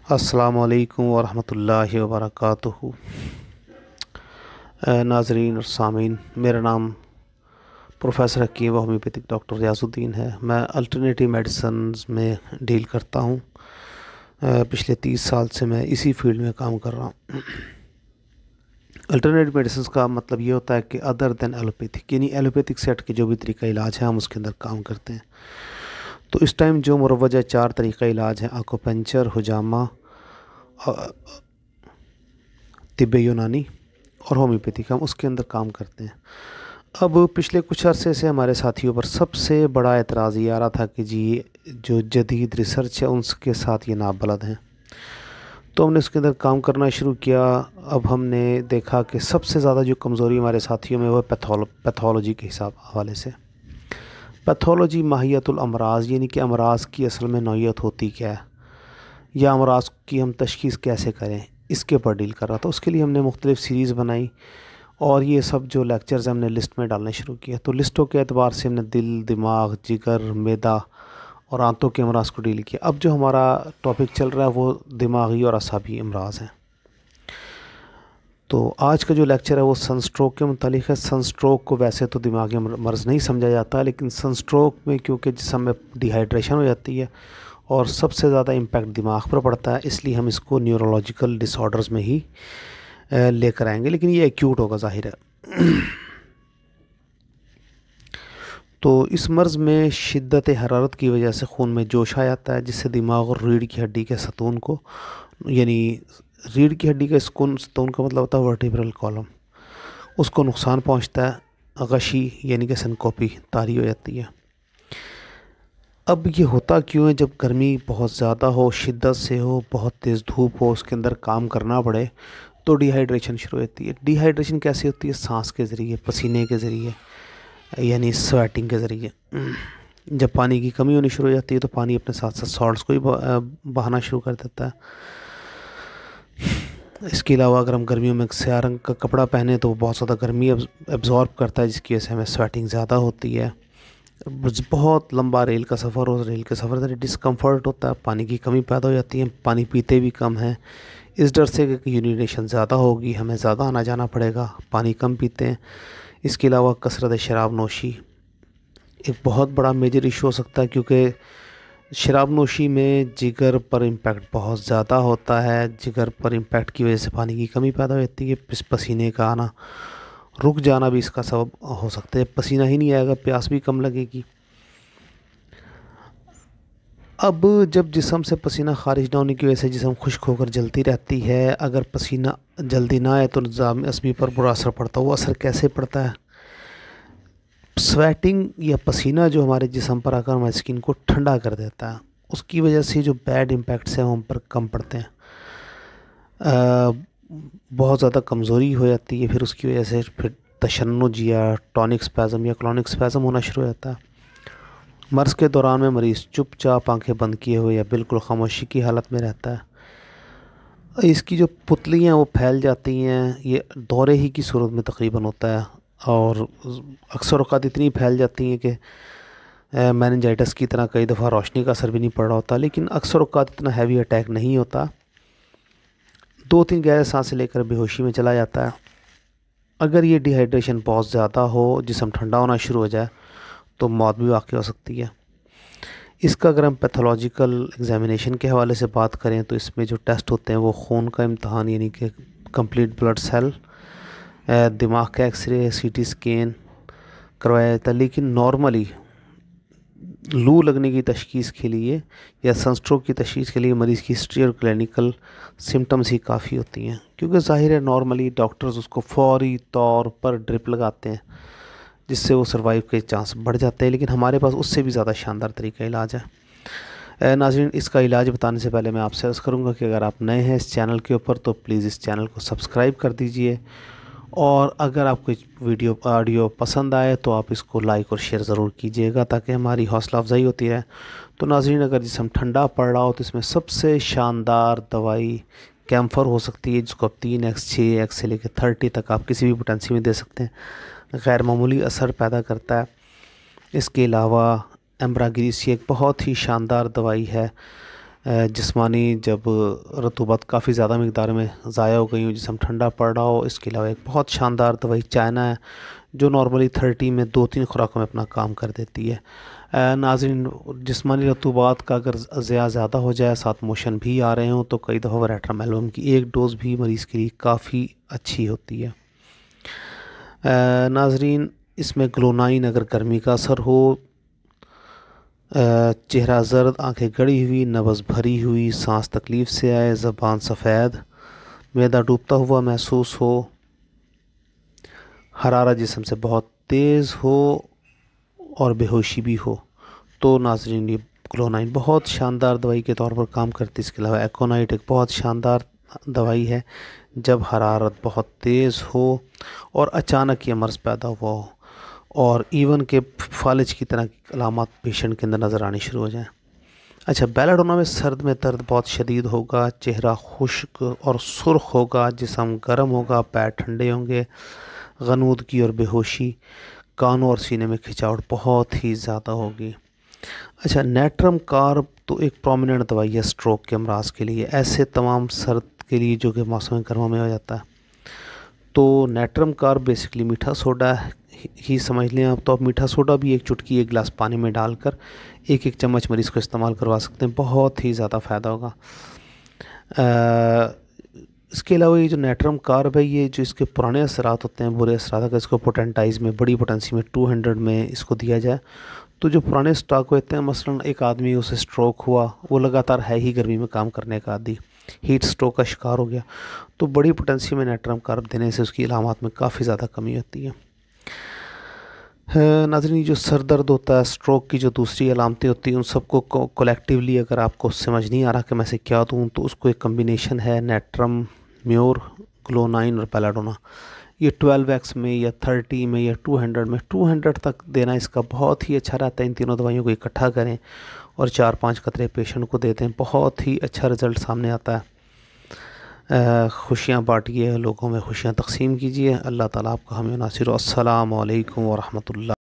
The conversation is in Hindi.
अस्सलामु अलैकुम वरहमतुल्लाहि वबरकातुहू। नाज़रीन और सामीन, मेरा नाम प्रोफेसर हकीम व होम्योपैथिक डॉक्टर रियाज़ुद्दीन है। मैं अल्टरनेटिव मेडिसिन्स में डील करता हूँ। पिछले 30 साल से मैं इसी फील्ड में काम कर रहा हूँ। अल्टरनेटिव मेडिसिन्स का मतलब ये होता है कि अदर देन एलोपैथिक, यानी एलोपैथिक सेट के जो भी तरीका इलाज है हम उसके अंदर काम करते हैं। तो इस टाइम जो मुरवजा 4 तरीका इलाज हैं, आकुपंचर, हुजामा, तिब्ब यूनानी और होम्योपैथिक, हम उसके अंदर काम करते हैं। अब पिछले कुछ अरसे से हमारे साथियों पर सबसे बड़ा एतराज़ ये आ रहा था कि जी जो जदीद रिसर्च है उनके साथ ये नाबलद हैं। तो हमने उसके अंदर काम करना शुरू किया। अब हमने देखा कि सबसे ज़्यादा जो कमज़ोरी हमारे साथियों में वो पैथोलॉजी के हिसाब हवाले से। पैथोलॉजी माहियतुल अमराज़, यानी कि अमराज़ की असल में नौइयत होती क्या है या अमराज़ की हम तशख़ीस कैसे करें, इसके ऊपर डील कर रहा था। उसके लिए हमने मुख्तलिफ़ सीरीज़ बनाई और ये सब जो लेक्चर्स हमने लिस्ट में डालने शुरू किया। तो लिस्टों के एतबार से हमने दिल, दिमाग, जिगर, मैदा और आंतों के अमराज़ को डील किया। अब जो हमारा टॉपिक चल रहा है वो दिमागी और असाबी अमराज़ हैं। तो आज का जो लेक्चर है वो सनस्ट्रोक के मुतालिक है। सनस्ट्रोक को वैसे तो दिमागी मर्ज़ नहीं समझा जाता, लेकिन सनस्ट्रोक में क्योंकि जिस्म में डिहाइड्रेशन हो जाती है और सबसे ज़्यादा इम्पैक्ट दिमाग पर पड़ता है, इसलिए हम इसको न्यूरोलॉजिकल डिसऑर्डर्स में ही लेकर आएंगे, लेकिन ये एक्यूट होगा ज़ाहिर है। तो इस मर्ज़ में शिद्दत हरारत की वजह से खून में जोश आ जाता है, जिससे दिमाग और रीढ़ की हड्डी के सतून को, यानी रीढ़ की हड्डी का सतून का मतलब होता है वर्टिब्रल कॉलम, उसको नुकसान पहुंचता है। गशी यानी कि सिनकोपी तारी हो जाती है। अब ये होता क्यों है? जब गर्मी बहुत ज़्यादा हो, शिद्दत से हो, बहुत तेज़ धूप हो, उसके अंदर काम करना पड़े तो डिहाइड्रेशन शुरू होती है। डिहाइड्रेशन कैसे होती है? सांस के ज़रिए, पसीने के ज़रिए, यानी स्वेटिंग के ज़रिए। जब पानी की कमी होनी शुरू हो जाती है तो पानी अपने साथ साथ सॉल्ट्स को भी बहाना शुरू कर देता है। इसके अलावा अगर हम गर्मियों में स्याह रंग का कपड़ा पहने तो वो बहुत ज़्यादा गर्मी एब्जॉर्ब करता है, जिसकी वजह से हमें स्वेटिंग ज़्यादा होती है। बहुत लंबा रेल का सफ़र हो, रेल के सफ़र से डिस्कम्फर्ट होता है, पानी की कमी पैदा हो जाती है, पानी पीते भी कम हैं इस डर से कि यूरिनेशन ज़्यादा होगी, हमें ज़्यादा आना जाना पड़ेगा, पानी कम पीते हैं। इसके अलावा कसरत शराब नोशी एक बहुत बड़ा मेजर इशू हो सकता है, क्योंकि शराब नोशी में जिगर पर इम्पैक्ट बहुत ज़्यादा होता है। जिगर पर इम्पैक्ट की वजह से पानी की कमी पैदा हो जाती है, पसीने का आना रुक जाना भी इसका सबब हो सकता है। पसीना ही नहीं आएगा, प्यास भी कम लगेगी। अब जब जिस्म से पसीना खारिज ना होने की वजह से जिस्म खुश्क होकर जलती रहती है, अगर पसीना जल्दी ना आए तो निज़ाम असबी पर बुरा असर पड़ता है। वो असर कैसे पड़ता है? स्वेटिंग या पसीना जो हमारे जिस्म पर आकर हमारी स्किन को ठंडा कर देता है, उसकी वजह से जो बैड इम्पैक्ट्स हैं वो हम पर कम पड़ते हैं। बहुत ज़्यादा कमज़ोरी हो जाती है, फिर उसकी वजह से फिर तशन्नुज या टॉनिक स्पैज़म या क्लॉनिक स्पैज़म होना शुरू हो जाता है। मर्ज़ के दौरान में मरीज़ चुपचाप आंखें बंद किए हुए या बिल्कुल खामोशी की हालत में रहता है। इसकी जो पुतलियाँ वो फैल जाती हैं, ये दौरे ही की सूरत में तकरीबन होता है और अक्सर औक़ात इतनी फैल जाती हैं कि मेनिंजाइटिस की तरह कई दफ़ा रोशनी का असर भी नहीं पड़ रहा होता, लेकिन अक्सर औक़ात इतना हैवी अटैक नहीं होता। 2-3 गहरे सांसें लेकर बेहोशी में चला जाता है। अगर ये डिहाइड्रेशन बहुत ज़्यादा हो, जिस्म ठंडा होना शुरू हो जाए तो मौत भी वाक़ई हो सकती है। इसका अगर हम पैथोलॉजिकल एग्जामिनेशन के हवाले से बात करें तो इसमें जो टेस्ट होते हैं वो खून का इम्तहान, यानी कि कंप्लीट ब्लड सेल, दिमाग का एक्सरे, सीटी स्कैन करवाया जाता है। लेकिन नॉर्मली लू लगने की तशख़ीस के लिए या सनस्ट्रोक की तशख़ीस के लिए मरीज़ की हिस्ट्री और क्लिनिकल सिम्टम्स ही काफ़ी होती हैं, क्योंकि ज़ाहिर है नॉर्मली डॉक्टर्स उसको फौरी तौर पर ड्रिप लगाते हैं, जिससे वो सर्वाइव के चांस बढ़ जाते हैं। लेकिन हमारे पास उससे भी ज़्यादा शानदार तरीका इलाज है। नाज़रीन, इसका इलाज बताने से पहले मैं आपसे अर्ज़ करूँगा कि अगर आप नए हैं इस चैनल के ऊपर तो प्लीज़ इस चैनल को सब्सक्राइब कर दीजिए, और अगर आपको वीडियो ऑडियो पसंद आए तो आप इसको लाइक और शेयर ज़रूर कीजिएगा ताकि हमारी हौसला अफजाई होती रहे। तो नाज़रीन, अगर जिस्म ठंडा पड़ रहा हो तो इसमें सबसे शानदार दवाई कैम्फर हो सकती है, जिसको आप 3x 6x से लेकर 30 तक आप किसी भी पोटेंसी में दे सकते हैं, गैर मामूली असर पैदा करता है। इसके अलावा एम्ब्राग्रीसी एक बहुत ही शानदार दवाई है जिस्मानी जब रतूबत काफ़ी ज़्यादा मकदार में ज़ाया हो गई हो, जिसम ठंडा पड़ रहा हो। इसके अलावा एक बहुत शानदार दवाई चाइना है जो नॉर्मली 30 में 2-3 खुराकों में अपना काम कर देती है। नाज़रीन, जिस्मानी रतूबात का अगर ज़्यादा हो जाए, साथ मोशन भी आ रहे हों, तो कई दफ़ा वरेट्रामेलवम की एक डोज़ भी मरीज़ के लिए काफ़ी अच्छी होती है। नाज़रीन, इसमें ग्लोनाइन अगर गर्मी का असर हो, चेहरा ज़र्द, आंखें गड़ी हुई, नब्ज़ भरी हुई, सांस तकलीफ़ से आए, ज़बान सफ़ेद, मैदा डूबता हुआ महसूस हो, हरारत जिस्म से बहुत तेज़ हो और बेहोशी भी हो, तो नाज़रीन ये ग्लोनाइन बहुत शानदार दवाई के तौर पर काम करती है। इसके अलावा एकोनाइट एक बहुत शानदार दवाई है जब हरारत बहुत तेज़ हो और अचानक ये मर्ज़ पैदा हुआ हो और इवन के फालिज की तरह की अलामत पेशेंट के अंदर नज़र आनी शुरू हो जाए। अच्छा, बेलाडोना में सर्द में दर्द बहुत शदीद होगा, चेहरा खुश्क और सुर्ख होगा, जिस्म गर्म होगा, पैर ठंडे होंगे, गनूदगी और बेहोशी, कानों और सीने में खिंचावट बहुत ही ज़्यादा होगी। अच्छा, नेट्रम कार्ब तो एक प्रोमिनेंट दवाई है स्ट्रोक के अमराज के लिए, ऐसे तमाम सर्द के लिए जो कि मौसम गर्मा में हो जाता है। तो नेट्रम कार्ब बेसिकली मीठा सोडा ही समझ लें आप। तो आप मीठा सोडा भी एक चुटकी एक गिलास पानी में डालकर एक चम्मच मरीज़ को इस्तेमाल करवा सकते हैं, बहुत ही ज़्यादा फ़ायदा होगा। इसके अलावा ये जो नेट्रम कार्ब है, ये जो इसके पुराने असरात होते हैं, बुरे असरात, अगर इसको पोटेंटाइज में बड़ी पोटेंसी में 200 में इसको दिया जाए, तो जो पुराने स्टॉक होते हैं, मसलन एक आदमी उसे स्ट्रोक हुआ, वो लगातार है ही गर्मी में काम करने का आदी, हीट स्ट्रोक का शिकार हो गया, तो बड़ी पोटेंसी में नेट्रम कार्ब देने से उसकी अलामत में काफ़ी ज़्यादा कमी होती है। नाज़रीन, जो सर दर्द होता है, स्ट्रोक की जो दूसरी अलामतें होती हैं, उन सबको कलेक्टिवली अगर आपको समझ नहीं आ रहा कि मैं से क्या दूँ, तो उसको एक कम्बिनेशन है नेट्रम, म्योर, ग्लोनाइन और बेलाडोना। ये 12x में या 30 में या 200 में, 200 तक देना इसका बहुत ही अच्छा रहता है। इन तीनों दवाइयों को इकट्ठा करें और 4-5 कतरे पेशेंट को देते हैं, बहुत ही अच्छा रिज़ल्ट सामने आता है। खुशियाँ बाँटिए, लोगों में खुशियाँ तक़सीम कीजिए। अल्लाह ताला आपका हामी नासिर। अस्सलामु अलैकुम व रहमतुल्लाह।